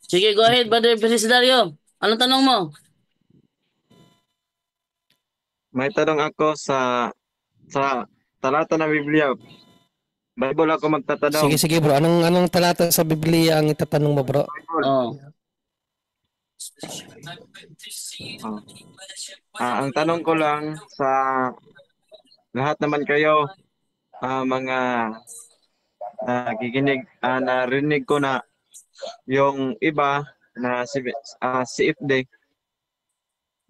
Sige, go ahead, Brother Presidario. Anong tanong mo? May tanong ako sa talata ng Biblia. Bible ako magtatanong. Sige bro, anong talata sa Biblia ang itatanong mo bro? Bible. Oh. Ang tanong ko lang sa lahat naman kayo, mga nakikinig, narinig ko na yung iba na si CFD,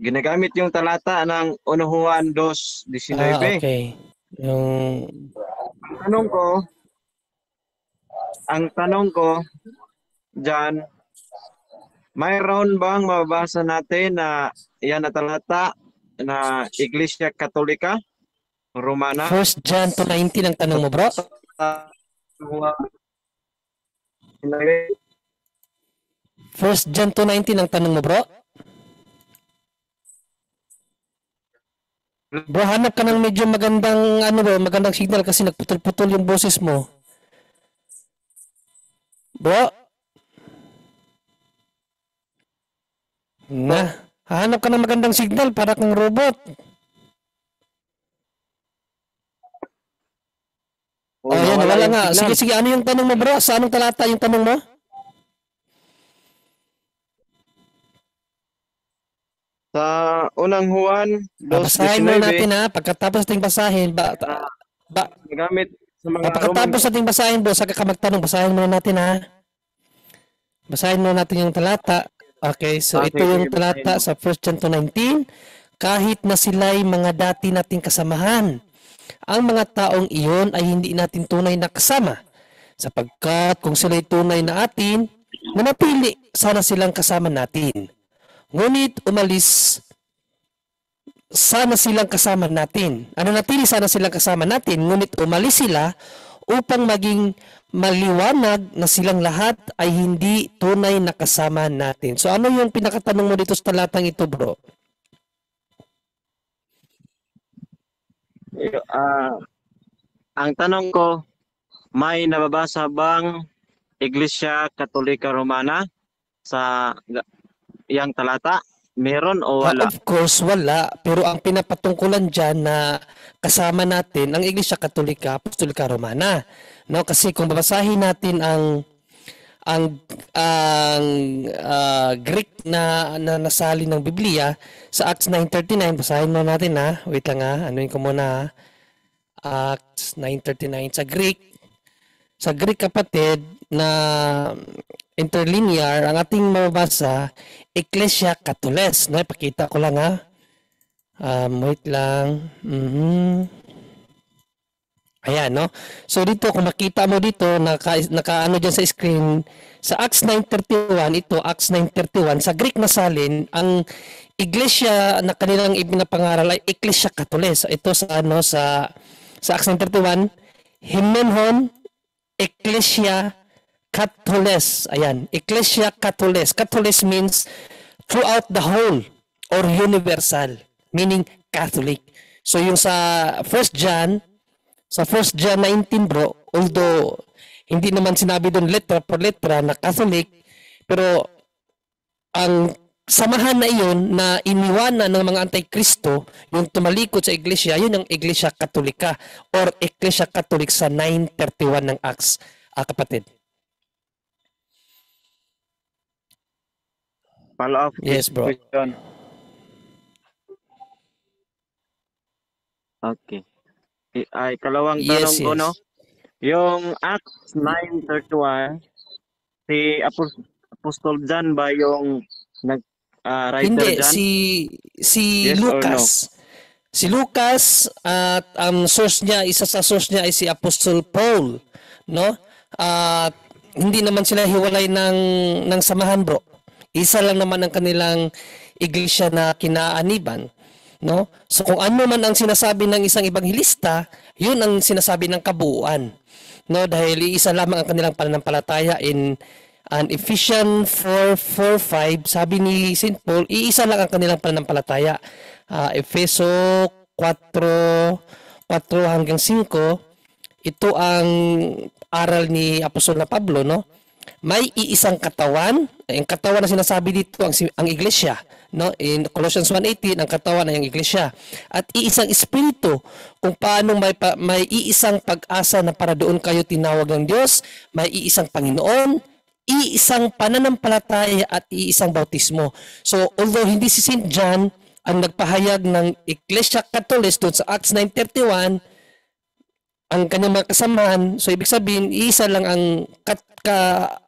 ginagamit yung talata ng 1 Juan 2:19. Okay. Yung Ang tanong ko diyan, mayroon bang mababasa natin na yan na talata na Iglesia Katolika Romana? 1 John 2:19 ang tanong mo bro? First John 2:19 ang tanong mo bro? Bro, hanap ka ng medyo magandang magandang signal kasi nagputol-putol yung boses mo. Bro? Hanap ka ng magandang signal para kang robot. Yan, wala nga. Sige, ano yung tanong mo bro? Sa anong talata yung tanong mo? Sa 1 Juan 2:19. Basahin mo natin ha. Pagkatapos nating basahin, gamit sa mga pagkatapos nating basahin bro, saka ka magtanong, basahin mo natin ha. Basahin mo natin yung talata. Okay, so ito yung talata sa 1 John 2:19. Kahit na sila'y mga dati nating kasamahan, ang mga taong iyon ay hindi natin tunay na kasama. Sapagkat kung sila'y tunay na atin, manatili sana silang kasama natin. Ngunit umalis sana silang kasama natin. Natili sana silang kasama natin, ngunit umalis sila upang maging maliwanag na silang lahat ay hindi tunay na kasama natin. So ano yung pinakatanong mo dito sa talatang ito bro? Ang tanong ko, may nababasa bang Iglesia Katolika Romana sa yang talata? Meron o wala? Of course, wala. Pero ang pinapatungkulan dyan na kasama natin ang Iglesia Katolika, Apostolika Romana. No, kasi kung babasahin natin ang Greek na nasali ng Biblia sa Acts 9:39, basahin mo natin ha. Wait lang ha. Anuin ko muna ha. Acts 9:39 sa Greek kapatid na interlinear, ang ating mababasa Ecclesia Katoles. No, ipakita ko lang ha. Wait lang. Ayan, no? So dito, kung makita mo dito, naka dyan sa screen, sa Acts 9:31, ito, Acts 9:31, sa Greek na salin, ang iglesia na kanilang ipinapangaral ay Ecclesia Katoles. Ito sa Acts 9:31, Hymenhon Ecclesia Katoles. Ayan, Ecclesia Katoles. Katoles means throughout the whole or universal, meaning Catholic. So yung sa 1 John 19 bro, although hindi naman sinabi doon letra por letra na Catholic, pero ang samahan na iyon na iniwanan ng mga antikristo, yung tumalikod sa iglesia, yun ang Iglesia Katolika or Iglesia Catholic sa 9:31 ng Acts, kapatid. Follow up Yes, bro. question. Okay. Ay, kalawang tanong ko, no? Yung Acts 9:31, si Apostol John ba yung writer Hindi, dyan? si Yes Lucas. or no? Si Lucas at ang source niya, isa sa source niya ay si Apostle Paul, no? At hindi naman sila hiwalay ng samahan, bro. Isa lang naman ang kanilang iglesia na kinaaniban, no? So kung ano man ang sinasabi ng isang ibanghilista, yun ang sinasabi ng kabuuan, no? Dahil isa lamang ang kanilang pananampalataya in Ephesians 4:4-5, sabi ni St. Paul, iisa lang ang kanilang pananampalataya. Efeso 4:4-5, ito ang aral ni Apostol na Pablo, no? may iisang katawan. Ang katawan na sinasabi dito ang iglesia, no? In Colossians 1:18 ang katawan ay ang iglesia. At iisang espiritu, kung paano may iisang pag-asa na para doon kayo tinawag ng Diyos, may iisang Panginoon, iisang pananampalataya at iisang bautismo. So although hindi si St. John ang nagpahayag ng Iglesia Catholic doon sa Acts 9:31, ang kanyang mga kasamahan, so ibig sabihin iisa lang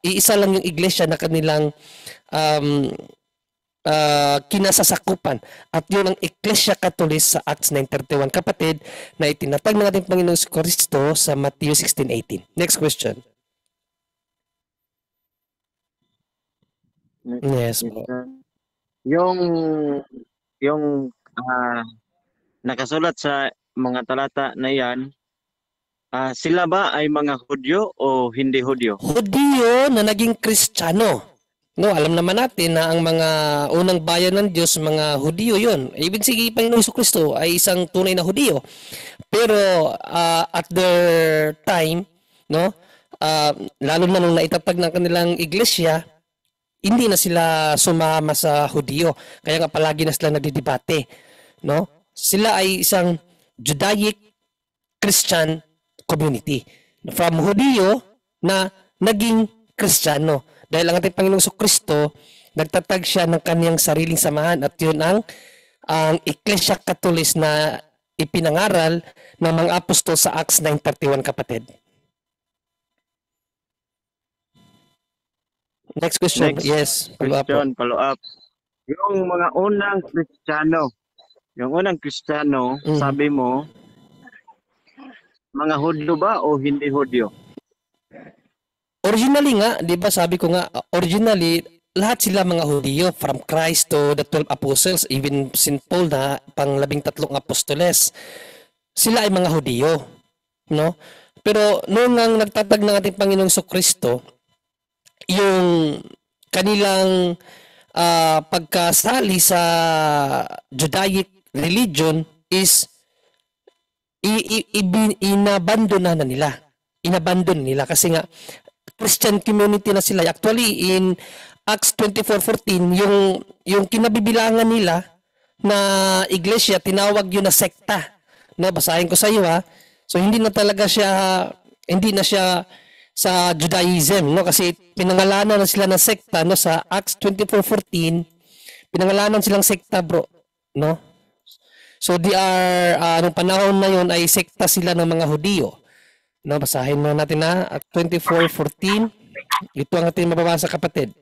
iisa lang yung iglesia na kanilang kinasasakupan, at yun ang Iglesia Catholic sa Acts 9:31, kapatid, na itinatag ng ating Panginoong Kristo sa Matthew 16:18. Next question. Yes po. Yung nakasulat sa mga talata na yan, sila ba ay mga Hudyo o hindi Hudyo? Hudyo na naging Kristiyano. No, alam naman natin na ang mga unang bayan ng Diyos, mga Hudyo yun. Ibig sabihin, Panginoong Jesucristo ay isang tunay na Hudyo. Pero at their time, no, lalo na nung naitatag ng kanilang iglesia, hindi na sila sumama sa Hudyo. Kaya nga palagi na sila nagdidebate. No? Sila ay isang Judaic Christian community. From Hudyo na naging Kristiyano. Dahil ang ating Panginoong Jesucristo, nagtatag siya ng kaniyang sariling samahan, at yun ang Iglesia Catholic na ipinangaral ng mga apostol sa Acts 9:31, kapatid. Next question. Next Yes. Follow-up. Follow up. Yung mga unang Kristiyano, sabi mo, mga Hudyo ba o hindi Hudyo? Originally nga, 'di ba, sabi ko nga, originally lahat sila mga Hudyo, from Christ to the 12 apostles, even St. Paul na pang 13 apostoles. Sila ay mga Hudyo, no? Pero noong ang nagtatag ng ating Panginoong Jesucristo, yung kanilang pagkasali sa Judaic religion is inabandona na nila. Inabandon nila kasi nga Christian community na sila. Actually, in Acts 24:14, yung kinabibilangan nila na iglesia, tinawag yun na sekta. No, basahin ko sa iyo, ha. So hindi na siya sa Judaism, no, kasi pinangalanan na sila ng sekta, no, sa Acts 24:14, pinangalanan silang sekta, bro, no. So they are nung panahon na yon ay sekta sila ng mga Hudyo. No, basahin mo natin na at 24:14. Ito ang ating mababasa, kapatid.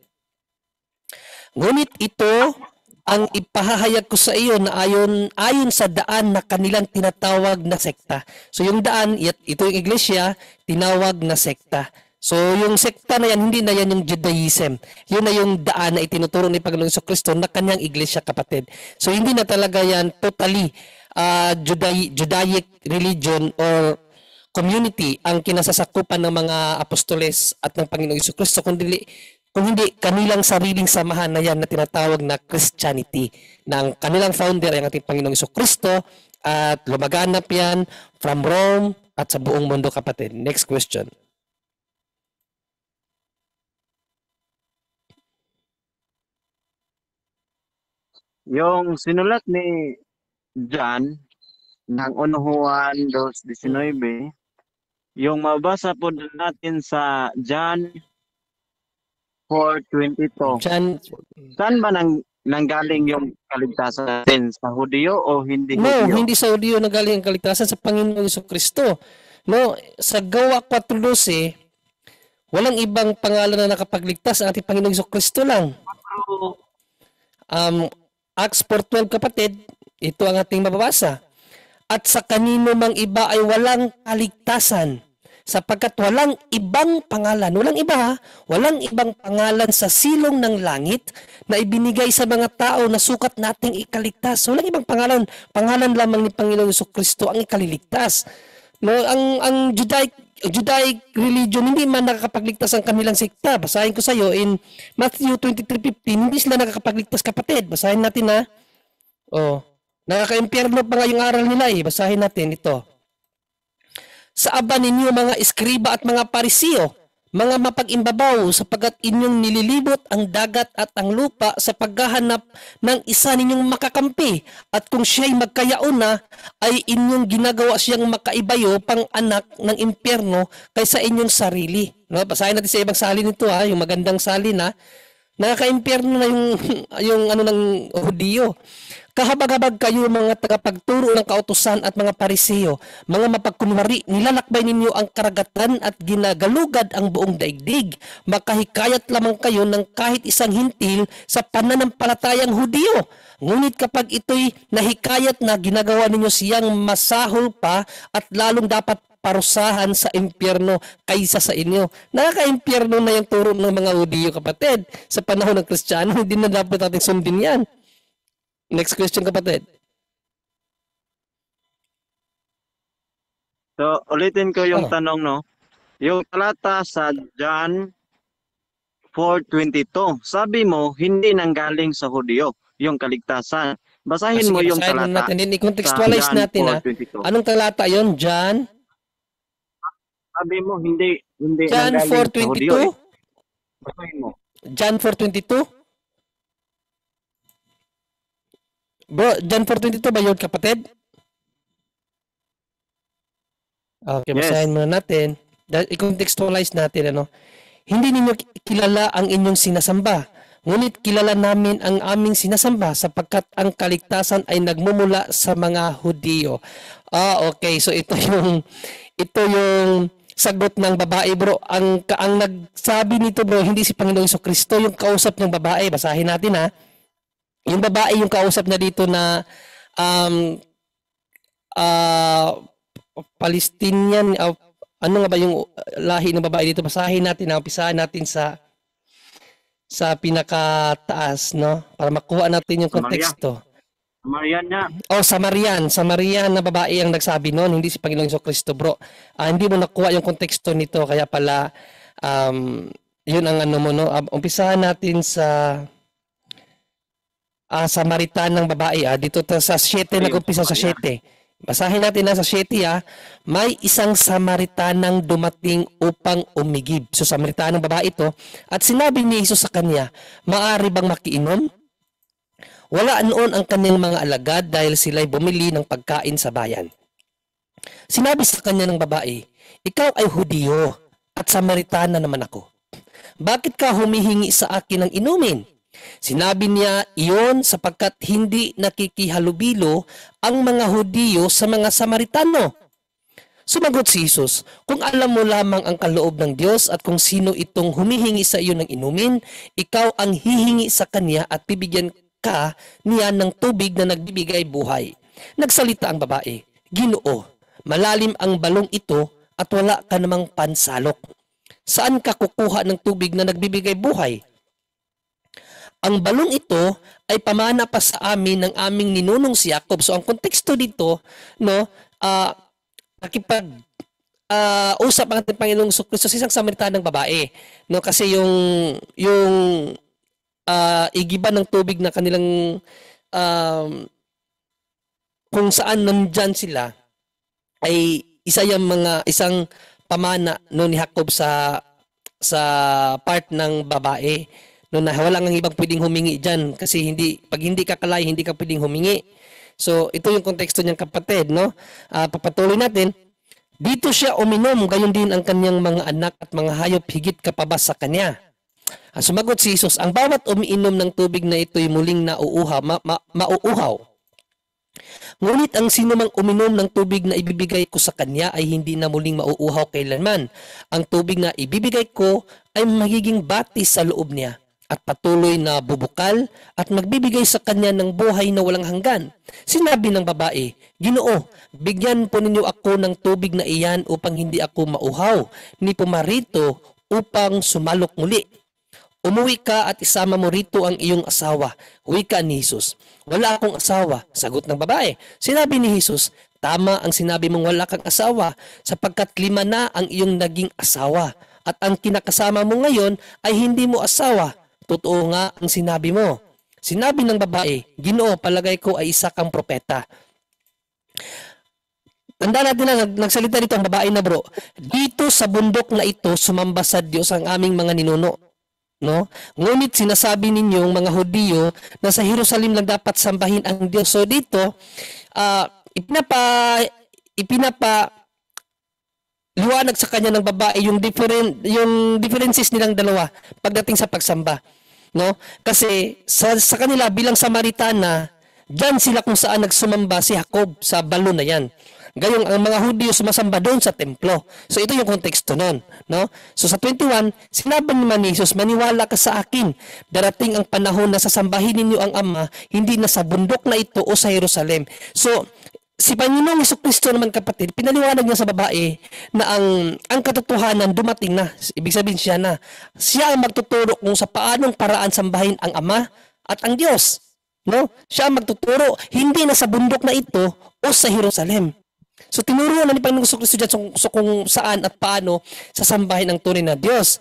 Ngunit ito ang ipahahayag ko sa iyo na ayon sa daan na kanilang tinatawag na sekta. So yung daan, ito yung iglesia, tinawag na sekta. So yung sekta na yan, hindi na yan yung Judaism. Yun na yung daan na itinuturo ni Panginoong Jesucristo na kanyang iglesia, kapatid. So hindi na talaga yan totally Judaic religion or community ang kinasasakupan ng mga apostoles at ng Panginoong Jesucristo, kung hindi kanilang sariling samahan na yan na tinatawag na Christianity, na ang kanilang founder ay ang ating Panginoong Jesucristo, at lumaganap yan from Rome at sa buong mundo, kapatid. Next question. Yung sinulat ni John ng 1 Juan 2:19, yung mabasa po natin sa John 4:22. Saan ba nanggaling yung kaligtasan natin? Sa Hudyo o hindi No, Hudyo? hindi sa Hudyo nanggaling ang kaligtasan, sa Panginoong Jesucristo. No, sa Gawa 4:12, walang ibang pangalan na nakapagligtas, ang ating Panginoong Jesucristo lang. Acts 4:12, kapatid, ito ang ating mababasa. At sa kanino mang iba ay walang kaligtasan, sapagkat walang ibang pangalan, walang ibang pangalan sa silong ng langit na ibinigay sa mga tao na sukat nating ikaligtas. Walang ibang pangalan lamang ni Panginoong Jesucristo ang ikaliligtas. No, ang Judaic religion hindi man nakakapagligtas ang kanilang sekta. Basahin ko sa iyo in Matthew 23:15, hindi sila nakakapagligtas, kapatid. Basahin natin, ha. Nakaka-impyerno pa nga yung aral nila, eh. Basahin natin ito. Sa aba ninyo mga eskriba at mga parisiyo, mga mapag-imbabaw, sapagat inyong nililibot ang dagat at ang lupa sa paghahanap ng isa ninyong makakampi. At kung siya'y magkayauna, ay inyong ginagawa siyang makaibayo pang anak ng impyerno kaysa inyong sarili. No? Basahin natin sa ibang salin nito ha, yung magandang salin ha. Nakaka-impyerno na yung, yung ano ng Hudiyo. Kahabag-habag kayo mga tagapagturo ng kautusan at mga pariseo, mga mapagkunwari, nilalakbay ninyo ang karagatan at ginagalugad ang buong daigdig. Makahikayat lamang kayo ng kahit isang hintil sa pananampalatayang Hudiyo. Ngunit kapag ito'y nahikayat na, ginagawa ninyo siyang masahol pa at lalong dapat parusahan sa impyerno kaysa sa inyo. Nakaka-impyerno na yung turo ng mga Hudiyo, kapatid. Sa panahon ng Kristiyano, hindi na dapat natin sundin yan. Next question, kapatid. So, ulitin ko yung Oh. tanong, no? Yung talata sa John 4:22. Sabi mo, hindi nanggaling sa Hudyo yung kaligtasan. Basahin mo yung basahin muna talata natin. Then, sa i-contextualize John natin ha. 4:22. Anong talata yon? John? Sabi mo, hindi John nanggaling sa Hudyo. 4:22? Basahin mo. John 4:22? Bro, John 4:22 ba yun, kapatid? Okay, Yes. basahin muna natin. I-contextualize natin, ano. Hindi ninyo kilala ang inyong sinasamba, ngunit kilala namin ang aming sinasamba sapagkat ang kaligtasan ay nagmumula sa mga Hudiyo. Okay. So ito yung sagot ng babae, bro. Ang nagsabi nito, bro, hindi si Panginoong Jesucristo, yung kausap ng babae. Basahin natin ha. Yung babae yung kausap na dito na Palestinian, ano nga ba yung lahi ng babae dito? Basahin natin, umpisahan natin sa pinakataas, no? Para makuha natin yung konteksto. Marian niya. Samarian na babae ang nagsabi noon, hindi si Panginoong Jesucristo, bro. Hindi mo nakuha yung konteksto nito, kaya pala yun ang ano mo, no? Umpisahan natin sa Samaritan ng babae, dito sa 7, nag-umpisa sa 7. Basahin natin na sa 7, may isang Samaritanang dumating upang umigib. So Samaritanang babae ito, at sinabi ni Jesus sa kanya, maaari bang makiinom? Wala noon ang kanyang mga alagad dahil sila'y bumili ng pagkain sa bayan. Sinabi sa kanya ng babae, ikaw ay Hudiyo at Samaritana naman ako. Bakit ka humihingi sa akin ng inumin? Sinabi niya iyon sapagkat hindi nakikihalubilo ang mga Hudiyo sa mga Samaritano. Sumagot si Jesus, kung alam mo lamang ang kaloob ng Diyos at kung sino itong humihingi sa iyo ng inumin, ikaw ang hihingi sa kanya at bibigyan ka niya ng tubig na nagbibigay buhay. Nagsalita ang babae, Ginoo, malalim ang balong ito at wala ka namang pansalok. Saan ka kukuha ng tubig na nagbibigay buhay? Ang balong ito ay pamana pa sa amin ng aming ninunong si Jacob. So ang konteksto dito, no, usap ang ating Panginoong Jesucristo sa isang Samaritanang babae, no, kasi yung igiban ng tubig na kanilang kung saan nandyan sila ay isang pamana no ni Jacob sa part ng babae. No, na wala nang ibang pwedeng humingi diyan kasi pag hindi ka kalay, hindi ka pwedeng humingi. So ito yung konteksto niyang kapatid, no? Papatuloy natin. Dito siya uminom, gayon din ang kanyang mga anak at mga hayop higit ka pa ba sa kanya. Sumagot si Jesus, ang bawat umiinom ng tubig na ito'y muling mauuhaw. Ngunit ang sino mang uminom ng tubig na ibibigay ko sa kanya ay hindi na muling mauuhaw kailanman. Ang tubig na ibibigay ko ay magiging batis sa loob niya at patuloy na bubukal at magbibigay sa kanya ng buhay na walang hanggan. Sinabi ng babae, Ginoo, bigyan po ninyo ako ng tubig na iyan upang hindi ako mauhaw, ni pumarito upang sumalok muli. Umuwi ka at isama mo rito ang iyong asawa. Wika ni Jesus. Wala akong asawa, sagot ng babae. Sinabi ni Jesus, tama ang sinabi mong wala kang asawa, sapagkat 5 na ang iyong naging asawa. At ang kinakasama mo ngayon ay hindi mo asawa. Totoo nga ang sinabi mo. Sinabi ng babae, Ginoo, palagay ko ay isa kang propeta. tandaan natin na nagsalita dito ang babae na bro. Dito sa bundok na ito, sumamba sa Diyos ang aming mga ninuno. No? Ngunit sinasabi ninyong mga Hudyo na sa Jerusalem lang dapat sambahin ang Diyos. So dito, ipinapa liwanag sa kanya ng babae yung differences nilang dalawa pagdating sa pagsamba, no? Kasi sa kanila bilang Samaritana, diyan sila kung saan nagsumamba si Jacob sa balon na yan. Gayong ang mga Hudyo sumasamba doon sa templo. So ito yung konteksto nun, no? So sa 21, sinabi naman ni Jesus, maniwala ka sa akin. Darating ang panahon na sasambahin ninyo ang Ama, hindi na sa bundok na ito o sa Jerusalem. So si Panginoong Jesucristo naman kapatid, pinaliwanag niya sa babae na ang katotohanan dumating na. Ibig sabihin siya ang magtuturo kung sa paanong paraan sambahin ang Ama at ang Diyos. No? Siya ang magtuturo, hindi na sa bundok na ito o sa Jerusalem. So tinuruan na ni Panginoong Jesucristo dyan kung saan at paano sasambahin ang tunay na Diyos.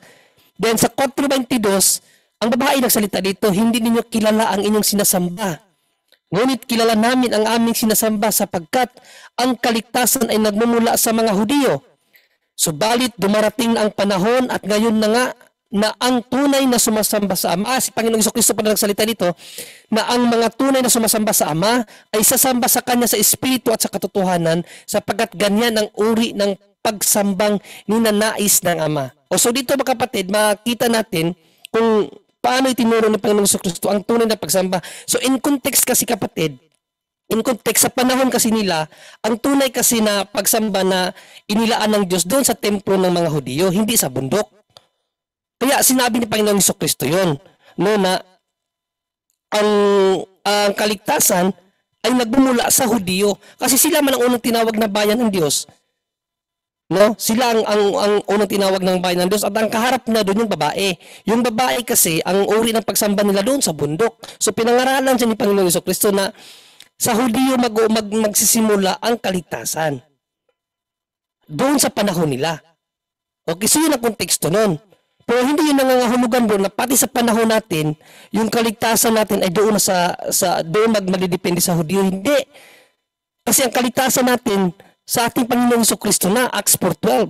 Then sa 4:22, ang babae nagsalita dito, hindi ninyo kilala ang inyong sinasamba. Ngunit kilala namin ang aming sinasamba sapagkat ang kaligtasan ay nagmumula sa mga Hudyo. Subalit dumarating na ang panahon at ngayon na nga na ang tunay na sumasamba sa Ama, si Panginoong Jesucristo pa nagsalita dito, na ang mga tunay na sumasamba sa Ama ay sasamba sa Kanya sa Espiritu at sa katotohanan sapagkat ganyan ang uri ng pagsambang ninanais ng Ama. O so dito mga kapatid, makita natin kung paano itinuro ng Panginoong Jesucristo ang tunay na pagsamba. So in context kasi kapatid, in context sa panahon kasi nila, ang tunay kasi na pagsamba na inilaan ng Diyos doon sa templo ng mga Hudyo, hindi sa bundok. Kaya sinabi ni Panginoong Jesucristo yun, no, na ang kaligtasan ay nagbumula sa Hudyo. Kasi sila man ang unang tinawag na bayan ng Diyos. No? Sila ang unang tinawag ng bayan ng Diyos at ang kaharap na doon yung babae. Yung babae kasi, ang uri ng pagsamba nila doon sa bundok. So pinangaralan siya ni Panginoong Jesucristo na sa Hudyo magsisimula ang kaligtasan. Doon sa panahon nila. Okay, so yun ang konteksto nun. Pero hindi yun nangangahulugan doon na pati sa panahon natin, yung kaligtasan natin ay doon doon magdidepende sa Hudyo. Hindi. Kasi ang kaligtasan natin sa ating Panginoong Jesucristo na Acts 4:12.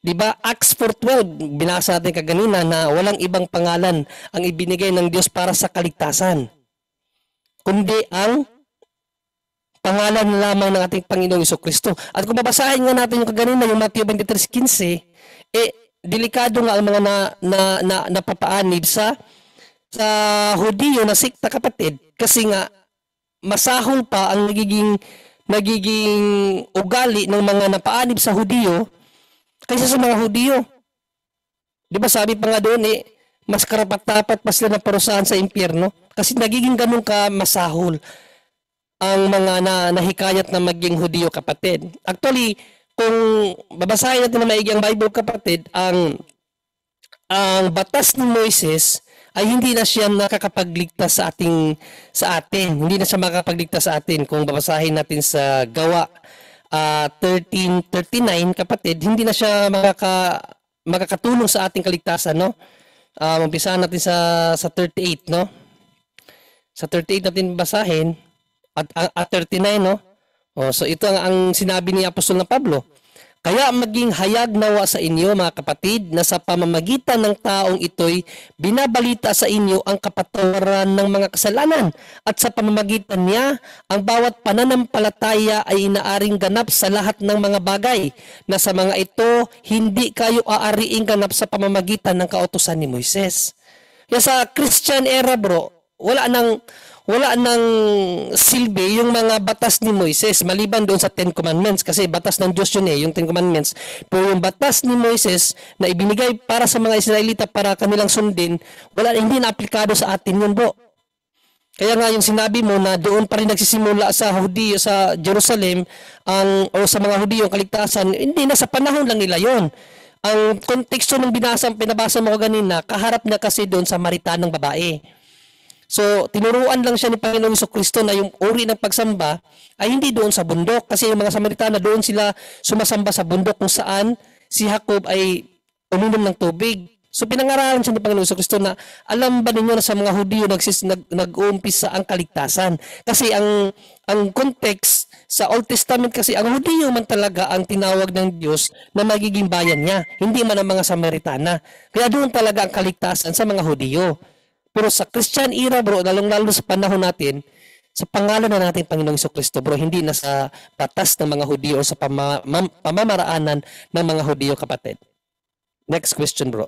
'Di ba? Acts 4:12 binasa natin kaganina na walang ibang pangalan ang ibinigay ng Diyos para sa kaligtasan, kundi ang pangalan lamang ng ating Panginoong Jesucristo. At kung babasahin nga natin yung kaganina, yung Matthew 23:15, delikado nga ang mga napapaanib sa Hudyo na sikta kapatid, kasi nga masahol pa ang nagiging ugali ng mga napaanib sa Hudyo kaysa sa mga Hudyo. Di ba sabi pa nga doon mas karapat-dapat pa sila na parusahan sa impyerno kasi nagiging ganun ka masahol ang mga nahikayat na maging Hudyo kapatid. Actually, kung babasahin natin na maigi ang Bible kapatid, ang batas ni Moises ay hindi na siya nakakapagligtas sa atin. Hindi na siya makakapagligtas sa atin. Kung babasahin natin sa Gawa 13:39 kapatid, hindi na siya makakatulong sa ating kaligtasan, no? Umpisahan natin sa 38, no? Sa 38 natin basahin at 39, no? So ito ang sinabi ni Apostol na Pablo. Kaya maging hayag nawa sa inyo mga kapatid na sa pamamagitan ng taong ito'y binabalita sa inyo ang kapatawaran ng mga kasalanan at sa pamamagitan niya ang bawat pananampalataya ay inaaring ganap sa lahat ng mga bagay na sa mga ito hindi kayo aariing ganap sa pamamagitan ng kautusan ni Moises. Kaya sa Christian era bro, wala nang silbi yung mga batas ni Moises maliban doon sa 10 Commandments kasi batas ng Diyos yun yung 10 Commandments. Pero yung batas ni Moises na ibinigay para sa mga Israelita para kanilang sundin, hindi na aplikado sa atin yun bro. Kaya nga yung sinabi mo na doon pa rin nagsisimula sa Hudyo, sa Jerusalem, o sa mga Hudyo ang kaligtasan, hindi na sa panahon lang nila yon. Ang konteksto ng pinabasa mo ko ganina, kaharap na kasi doon sa Samaritanang babae. So, tinuruan lang siya ni Panginoong Jesucristo na yung uri ng pagsamba ay hindi doon sa bundok. Kasi yung mga Samaritana doon sila sumasamba sa bundok kung saan si Jacob ay uminom ng tubig. So pinangaralan siya ni Panginoong Kristo na alam ba ninyo na sa mga Hudyo nag-uumpisa ang kaligtasan? Kasi ang context sa Old Testament kasi ang Hudyo man talaga ang tinawag ng Diyos na magiging bayan niya, hindi man ang mga Samaritana. Kaya doon talaga ang kaligtasan sa mga Hudyo. Pero sa Christian era bro, lalong-lalo sa panahon natin, sa pangalan na natin Panginoong Kristo bro, hindi na sa batas ng mga Hudyo o sa pamamaraanan ng mga Hudyo kapatid. Next question bro.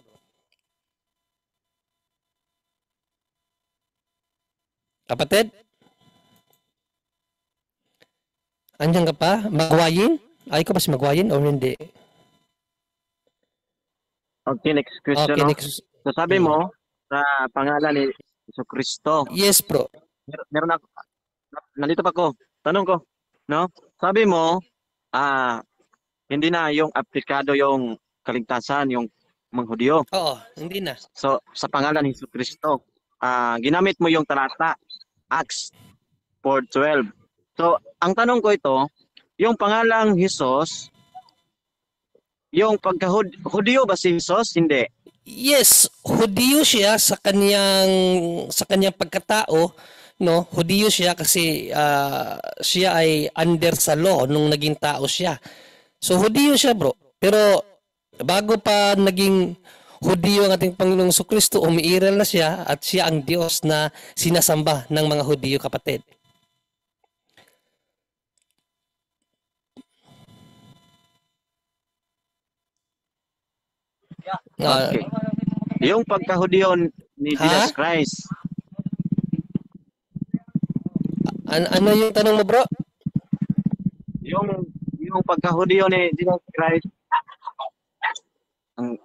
Kapatid? Andiyan ka pa? Magwayin? Ay ko ba si Magwayin o hindi? Okay, next question. Okay, No? next. So sabi mo, sa pangalan ni Kristo, Yes bro. meron ako, nandito pa ko, tanong ko, no? Sabi mo, hindi na yung aplikado yung kaligtasan, yung mga Hudyo. Oo, hindi na. So, sa pangalan ni Kristo, ginamit mo yung talata, Acts 4:12. So, ang tanong ko ito, yung pangalang Jesus, yung pagka-Hudyo ba si Jesus? Hindi. Yes, Hudyo siya sa kanyang pagkatao, no? Hudyo siya kasi siya ay under sa law nung naging tao siya. So Hudyo siya, bro. Pero bago pa naging Hudyo ang ating Panginoong Kristo, umiiral na siya at siya ang Diyos na sinasamba ng mga Hudyo, kapatid. Okay. Yung pagka-Hudyo ni Jesus Ha? Christ, Ano yung tanong mo, bro? yung pagka-Hudyo ni Jesus Christ, ang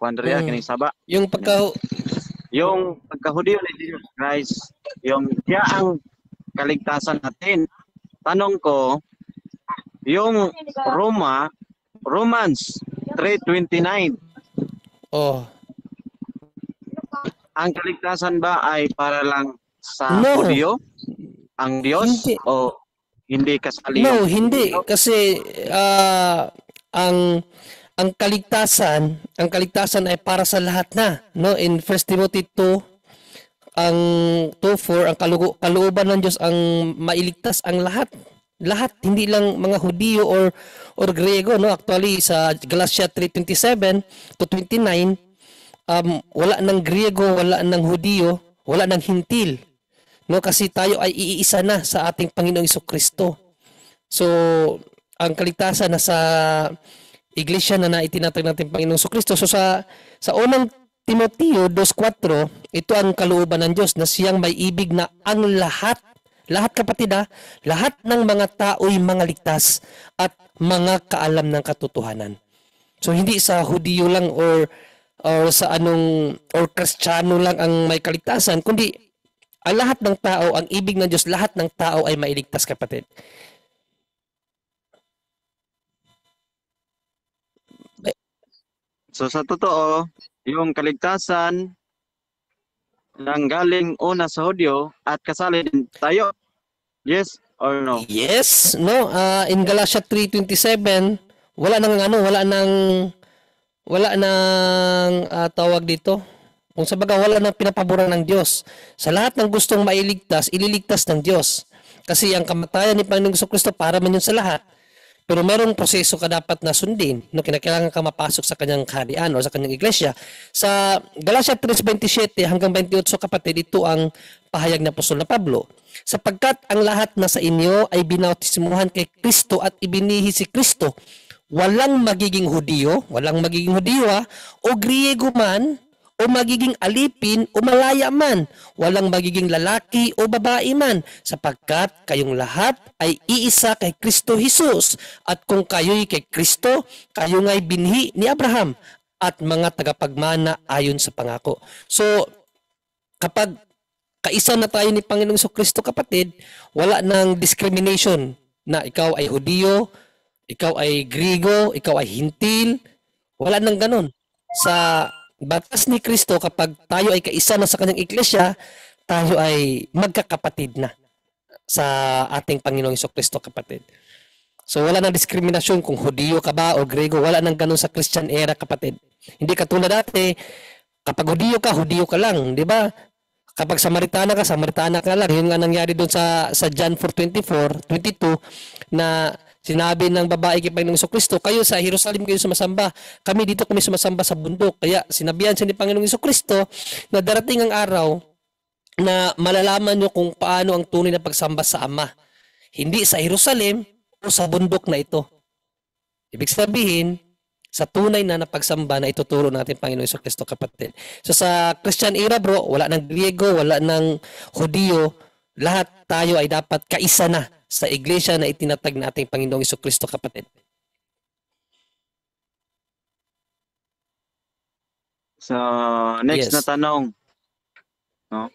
Andrea kining saba, Yung yung pagka-Hudyo ni Jesus Christ, yung siya ang kaligtasan natin. Tanong ko, yung Romans 3:29, oh, ang kaligtasan ba ay para lang sa No. Hudyo? Ang Diyos? Hindi. O hindi kasali? no, yung- hindi kasi ang kaligtasan ay para sa lahat na, no? In 1 Timothy 2 ang 2:4 ang kalooban ng Diyos ang mailigtas ang lahat. Lahat, hindi lang mga Hudyo or Grego, no? Actually sa Galatia 3:27 to 29, wala ng Griego, wala ng Hudyo, wala ng Hintil. No, kasi tayo ay iisa na sa ating Panginoong Kristo. So, ang kaligtasan na sa iglesia na itinatag natin Panginoong Kristo. So sa unang Timoteo 2:4, ito ang kalooban ng Diyos na siyang may ibig na ang lahat kapatid lahat ng mga tao'y mga ligtas at mga kaalam ng katotohanan. So hindi sa Hudyo lang or sa Kristiyano lang ang may kaligtasan, kundi ang lahat ng tao, ang ibig ng Diyos, lahat ng tao ay mailigtas, kapatid. So sa totoo, yung kaligtasan nang galing una sa Hudyo at kasali din tayo. Yes or no? Yes, no. In Galatia 3:27, wala nang tawag dito. Kung sa baga, wala nang pinapaboran ng Diyos. Sa lahat ng gustong mailigtas, ililigtas ng Diyos. Kasi ang kamatayan ni Panginoong Kristo para man yun sa lahat. Pero merong proseso ka dapat na sundin no kinakailangan ka mapasok sa kanyang kaharian o sa kanyang iglesia. Sa Galatia 3:27 hanggang 28, kapatid, ito ang pahayag ng apostol na Pablo. Sapagkat ang lahat na sa inyo ay binautismuhan kay Kristo at ibinihi si Kristo. Walang magiging Hudyo o Griego man, o magiging alipin o malaya man, walang magiging lalaki o babae man, sapagkat kayong lahat ay iisa kay Kristo Jesus. At kung kayo'y kay Kristo, kayo nga'y binhi ni Abraham at mga tagapagmana ayon sa pangako. So, kapag kaisa na tayo ni Panginoong Kristo, kapatid, wala nang discrimination na ikaw ay Hudyo, ikaw ay Griego, ikaw ay Hintil, wala nang ganun. Sa batas ni Kristo, kapag tayo ay kaisa na sa kanyang iglesia, tayo ay magkakapatid na sa ating Panginoong Kristo, kapatid. So wala nang diskriminasyon kung Hudiyo ka ba o Grego, wala nang ganun sa Christian era, kapatid. Hindi katulad dati, kapag Hudiyo ka lang, di ba? Kapag Samaritana ka lang. Yun nga nangyari doon sa John 4:22 na sinabi ng babae kay Panginoong Jesucristo, kayo sa Jerusalem kayo sumasamba, kami dito kami sumasamba sa bundok. Kaya sinabihan siya ni Panginoong Jesucristo na darating ang araw na malalaman nyo kung paano ang tunay na pagsamba sa Ama. Hindi sa Jerusalem o sa bundok na ito. Ibig sabihin, sa tunay na napagsamba na ituturo natin Panginoon Jesucristo, kapatid. So sa Christian era, bro, wala ng Griego, wala ng Hudiyo, lahat tayo ay dapat kaisa na sa iglesia na itinatag nating Panginoong Jesucristo, kapatid. So, next Yes. na tanong. No?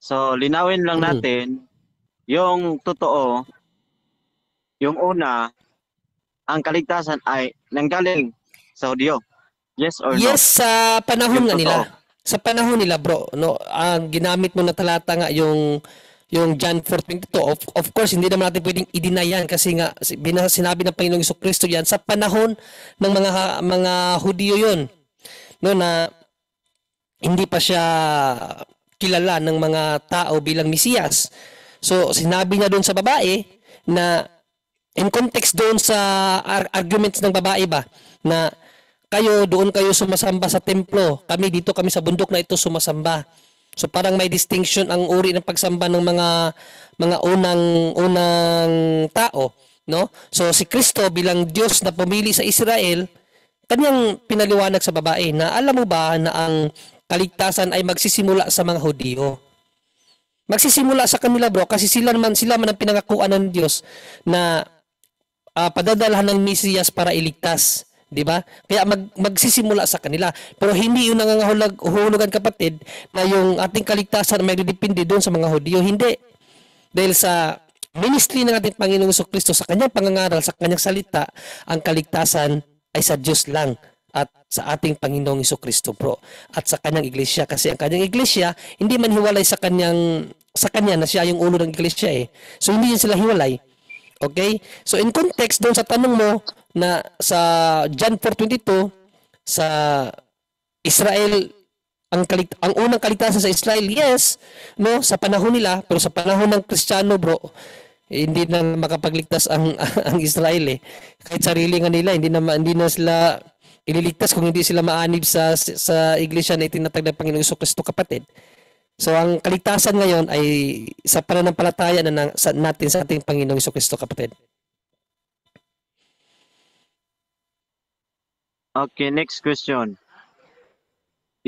So, linawin lang natin yung totoo, yung una, ang kaligtasan ay nanggaling sa Hudyo. Yes or no? Yes, sa panahon Yung nga nila. totoo. Sa panahon nila, bro, no, ang ginamit mo na talata nga yung John 4:22. Of course, hindi naman natin pwedeng i-deny yan kasi nga sinabi ng Panginoong Jesucristo yan sa panahon ng mga Hudiyo yon, no, na hindi pa siya kilala ng mga tao bilang Mesiyas. So sinabi niya doon sa babae na in context doon sa arguments ng babae ba na doon kayo sumasamba sa templo, kami dito kami sa bundok na ito sumasamba. So parang may distinction ang uri ng pagsamba ng mga unang tao, no? So si Kristo bilang Diyos na pumili sa Israel, kanyang pinaliwanag sa babae na alam mo ba na ang kaligtasan ay magsisimula sa mga Hudiyo. Magsisimula sa kanila, bro, kasi sila man ang pinangakuan ng Diyos na padadalhan ng Mesiyas para iligtas, di ba? Kaya magsisimula sa kanila. Pero hindi yung nangangahulugan, kapatid, na yung ating kaligtasan may depende doon sa mga Hudiyo. Hindi. Dahil sa ministry ng ating Panginoong Jesucristo, sa kanyang pangangaral, sa kanyang salita, ang kaligtasan ay sa Diyos lang at sa ating Panginoong Jesucristo, bro. At sa kanyang iglesia. Kasi ang kanyang iglesia, hindi man hiwalay sa kanya na siya yung ulo ng iglesia eh. So hindi yun sila hiwalay. Okay? So in context doon sa tanong mo na sa John 4:22 sa Israel ang unang kaligtasan sa Israel, yes, no, sa panahon nila, pero sa panahon ng Kristiyano, bro, hindi na makapagligtas ang ang Israel eh. Kahit sarili nga nila hindi na sila ililigtas kung hindi sila maanib sa iglesia na itinatag ng Panginoong Jesucristo, kapatid. So ang kaligtasan ngayon ay sa pananampalataya natin sa ating Panginoong Jesucristo, kapatid. Okay, next question.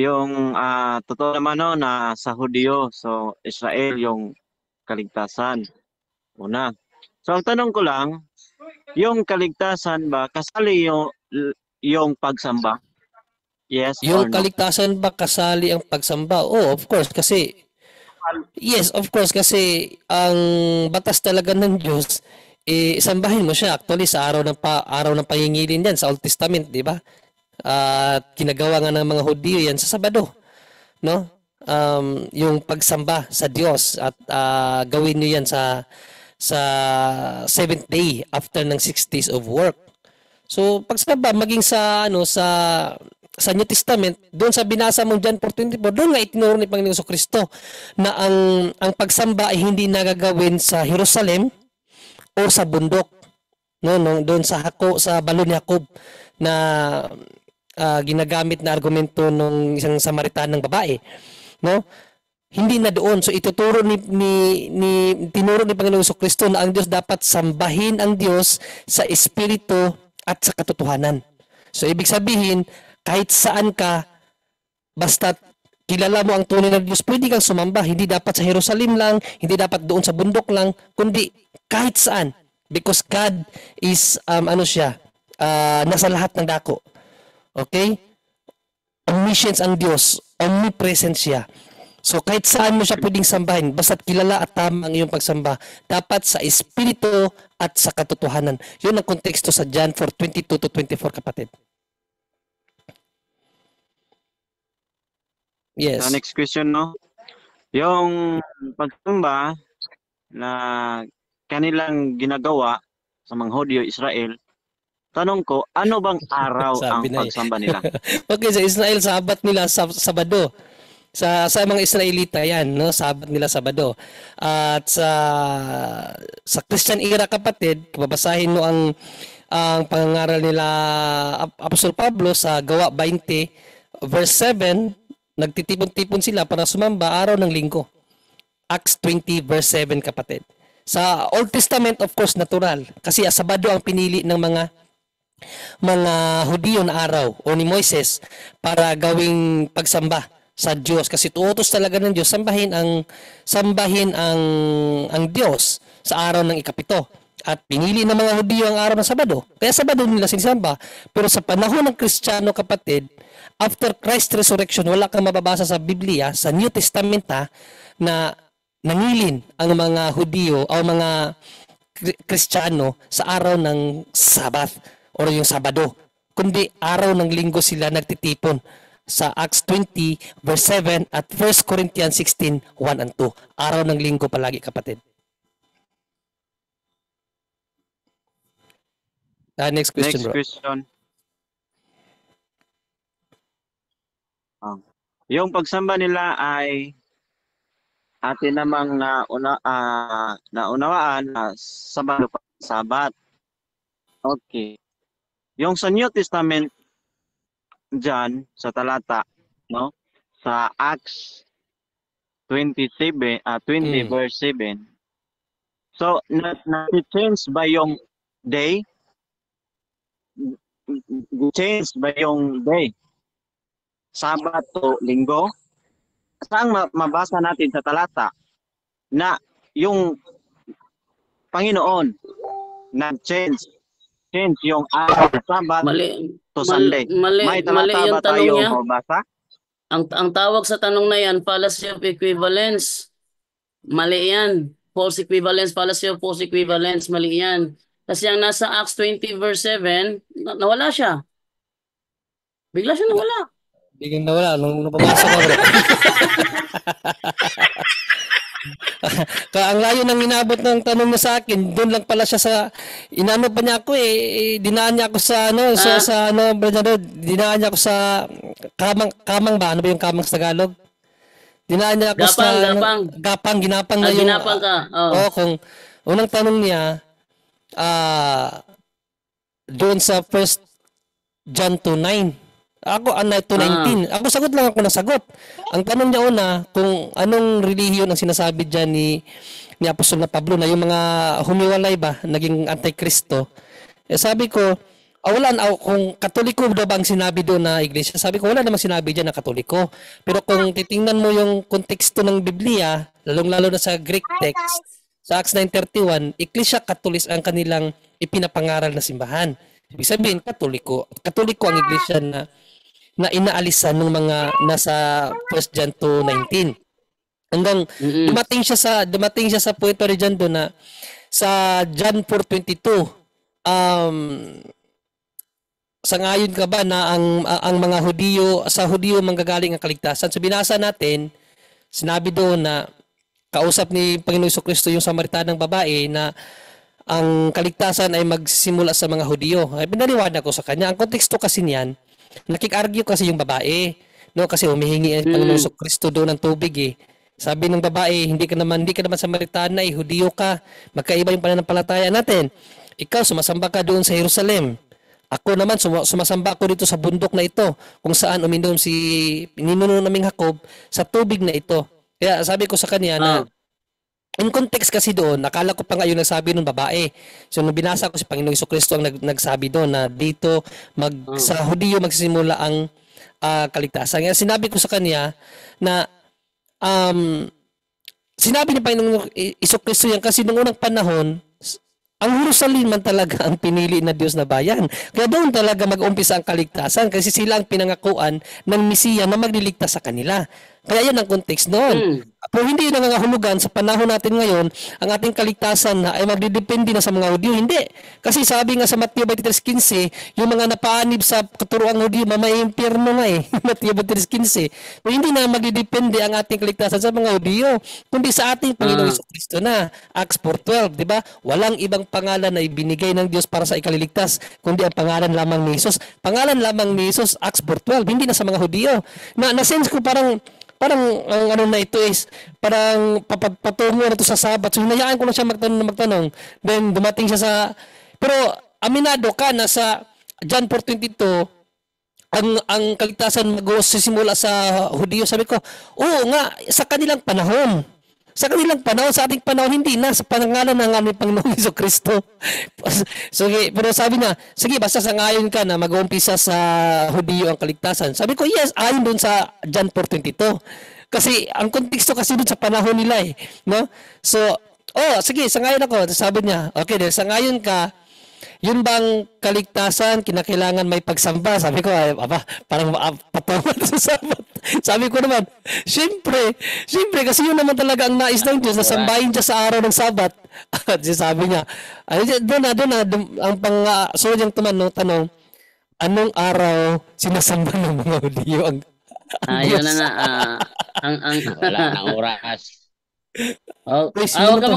Yung totoo naman no, na sa Hudyo, so Israel yung kaligtasan. Una. So ang tanong ko lang, yung kaligtasan ba kasali yung pagsamba? Yes or Yung no? kaligtasan ba kasali ang pagsamba? Oh, of course, kasi yes, of course, kasi ang batas talaga ng Diyos, sambahin mo siya actually sa araw ng pahingilin yan sa Old Testament, di ba? At ginagawa nga ng mga Hudyo yan sa Sabado, no? Yung pagsamba sa Diyos at gawin niyo yan sa 7th day after ng 6 days of work. So pagsamba maging sa New Testament, doon sa binasa mong John 4:24, doon nga itinuro ni Panginoong Jesucristo na ang pagsamba ay hindi nagagawin sa Jerusalem o sa bundok, no, doon sa balon ni Jacob na ginagamit na argumento ng isang Samaritanang babae, no? Hindi na doon. So tinuro ni Panginoong Jesucristo na ang Diyos dapat sambahin ang Diyos sa espiritu at sa katotohanan. So ibig sabihin, kahit saan ka, basta kilala mo ang tunay na Diyos, pwede kang sumamba. Hindi dapat sa Jerusalem lang, hindi dapat doon sa bundok lang, kundi kahit saan. Because God is, nasa lahat ng dako. Okay? Omniscience ang Diyos, omnipresent siya. So kahit saan mo siya pwedeng sambahin, basta't kilala at tama ang iyong pagsamba, dapat sa espiritu at sa katotohanan. Yun ang konteksto sa John 4:22-24, kapatid. Yes. So next question no. Yung pagsamba na kanilang ginagawa sa mga Hudyo, Israel, tanong ko, ano bang araw ang Sabi na eh. pagsamba nila? Okay, sa Israel, sabat nila Sabado. Sa mga Israelita yan, no? Sabat nila Sabado. At sa Christian era, kapatid, babasahin mo ang pangangaral nila Apostol Pablo sa Gawa 20 verse 7, nagtitipon-tipon sila para sumamba araw ng linggo. Acts 20 verse 7, kapatid. Sa Old Testament, of course, natural. Kasi Sabado ang pinili ng mga Hudiyo na araw o ni Moises para gawing pagsamba sa Diyos, kasi tuutos talaga ng Diyos sambahin ang Diyos sa araw ng ikapito, at pinili ng mga Hudiyo ang araw ng Sabado, kaya Sabado nila sinisamba. Pero sa panahon ng Kristiyano, kapatid, after Christ's resurrection, wala kang mababasa sa Biblia, sa New Testament na nangilin ang mga Hudiyo o mga Kristiyano sa araw ng Sabat o yung Sabado, kundi araw ng linggo sila nagtitipon sa Acts 20 verse 7 at 1 Corinthians 16, 1 and 2. Araw ng linggo palagi, kapatid. Next question, Next bro. question. Yung pagsamba nila ay atin namang naunawaan na Sabado pa Sabat. Okay. Yung sa New Testament dyan, sa talata, no? Sa Acts 20 verse 7. So, na-change ba yung day? Change ba yung day? Sabat o linggo? Saan mabasa natin sa talata na yung Panginoon nag-change yung araw ng Sabat Mali, to Sunday? May mali talata yung ba tanong tayo niya. mabasa? Ang tawag sa tanong na yan, fallacy of equivalence. Mali yan. False equivalence, fallacy of false equivalence. Mali yan. Kasi ang nasa Acts 20 verse 7, nawala siya. Bigla siya nawala. Biglang nawala nung pumasok ka, bro. Ang layo ng inabot ng tanong mo sa akin, doon lang pala siya sa inano pa niya ako dinaan niya ako sa dinaan niya ako sa kamang ba? Ano ba yung kamang sa Tagalog? Dinaan niya ako ginapang na yung Ginapang ka. kung unang tanong niya doon sa 1 John 2:9. Ako, 2:19. Ako sagot lang ako ng sagot. Ang tanong niya una, kung anong relihiyon ang sinasabi dyan ni Apostol na Pablo na yung mga humiwalay ba, naging antikristo. Sabi ko, kung katoliko daw ba ang sinabi doon na iglesia? Sabi ko, wala namang sinabi dyan na katoliko. Pero kung titingnan mo yung konteksto ng Biblia, lalong-lalo na sa Greek text, sa Acts 9:31, Iglesia Katolis ang kanilang ipinapangaral na simbahan. Ibig sabihin, katoliko. Katoliko ang iglesia na inaalisan ng mga nasa 1 John 2:19. Hanggang dumating siya sa punto rin dyan doon na sa John 4:22, sangayon ka ba na ang mga sa Hudiyo manggagaling ang kaligtasan? So binasa natin, sinabi doon na kausap ni Panginoon Jesucristo yung Samaritanang babae na ang kaligtasan ay magsimula sa mga Hudiyo. Ay pinaliwanag ko sa kanya. Ang konteksto kasi niyan, nakik-argue kasi yung babae, no, kasi humihingi ang Panginoon Jesucristo doon ng tubig . Sabi ng babae, hindi ka naman Samaritana, Hudiyo ka. Magkaiba yung pananampalataya natin. Ikaw sumasamba ka doon sa Jerusalem. Ako naman sumasamba ako dito sa bundok na ito, kung saan uminom si ninuno naming Jacob sa tubig na ito. Kaya sabi ko sa kanya na in context kasi doon, nakala ko pa nga yung nagsabi ng babae. So nung binasa ko si Panginoong Jesucristo ang nagsabi doon na dito sa Hudiyo magsisimula ang kaligtasan. Kaya sinabi ko sa kanya na sinabi ni Panginoong Jesucristo yan kasi nung unang panahon, ang Jerusalem man talaga ang pinili na Diyos na bayan. Kaya doon talaga mag-umpisa ang kaligtasan kasi sila ang pinangakuan ng Mesiya na magliligtas sa kanila. Kaya yan ang context noon. Mm. Pero hindi yun nangangahulugan sa panahon natin ngayon, ang ating kaligtasan na ay magdidepende na sa mga Hudyo. Hindi. Kasi sabi nga sa Mateo 23:15, yung mga napaanib sa katuroang Hudyo, mamay-impyerno nga eh. Mateo 23:15. Pero hindi na magdidepende ang ating kaligtasan sa mga Hudyo, kundi sa ating Panginoong Jesucristo na. Acts 4:12, di ba? Walang ibang pangalan na ibinigay ng Diyos para sa ikaliligtas, kundi ang pangalan lamang ni Jesus. Pangalan lamang ni Jesus, Acts 4:12, hindi na sa mga Hudyo. Na-sense ko parang ang ano na ito is parang patungo na to sa Sabat. So hinayaan ko na siya magtanong. Then dumating siya sa pero aminado ka na sa John 4:22 ang kaligtasan magsisimula sa Hudyo. Sabi ko, oo nga, sa kanilang panahon. Sa kanilang panahon, sa ating panahon, hindi na sa pangalan ng aming Panginoong Jesucristo. Sige, pero sabi niya, sige, basta sangayon ka na mag-uumpisa sa Hudyo ang kaligtasan. Sabi ko, yes, ayon dun sa John 4:22. Kasi ang konteksto kasi dun sa panahon nila eh. No? So, sige, sangayon ako. Sabi niya, okay, dahil sangayon ka, yun bang kaligtasan, kinakailangan may pagsamba? Sabi ko, ay, parang patungan sa Sabat. Sabi ko naman, syempre, kasi yun naman talaga ang nais ng Diyos, na sambahin siya sa araw ng Sabat. At sabi niya, doon na, ang sunod niyang tanong, anong araw sinasamba ng mga Hudyo ang Yun Diyos? na nga. Wala nang oras. Please, Huwag ka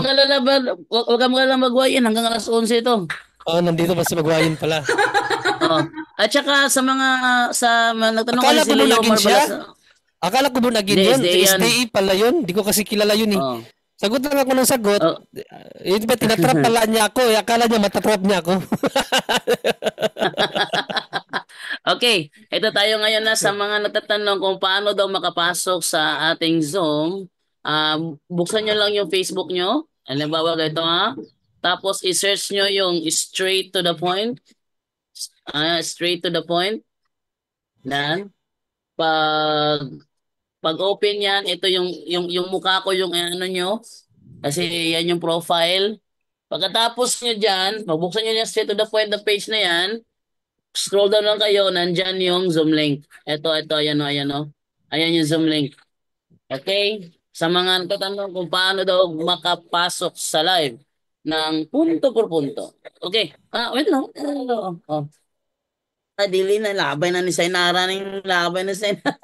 mag-alala magwayin hanggang alas 11 ito. Nandito ba si Magwayin pala? At saka sa mga nagtanong Akala kasi ko sila doon yung naging siya. Marbalas. Akala ko doon naging Hindi, yun. SDA yan. SDE pala yun. Hindi ko kasi kilala yun eh. Oh. Sagot lang ako ng sagot. Diba, tinatrap pala niya ako. Akala niya matatrap niya ako. Okay, ito tayo ngayon na sa mga nagtatanong kung paano daw makapasok sa ating Zoom. Buksan nyo lang yung Facebook nyo. Halimbawa ito ha. Tapos i-search nyo yung straight to the point. Straight to the point. Yan. Pag open yan, ito yung mukha ko, yung ano nyo. Kasi yan yung profile. Pagkatapos nyo dyan, magbuksan nyo yung straight to the point na page na yan. Scroll down lang kayo, nandyan yung Zoom link. Ito, ayan o. Ayan yung Zoom link. Okay? Sa mga nagtatanong kung paano daw makapasok sa live ng punto por punto. Okay. Wait lang. Dili na labay na ni Sainara ng labay na Sainara.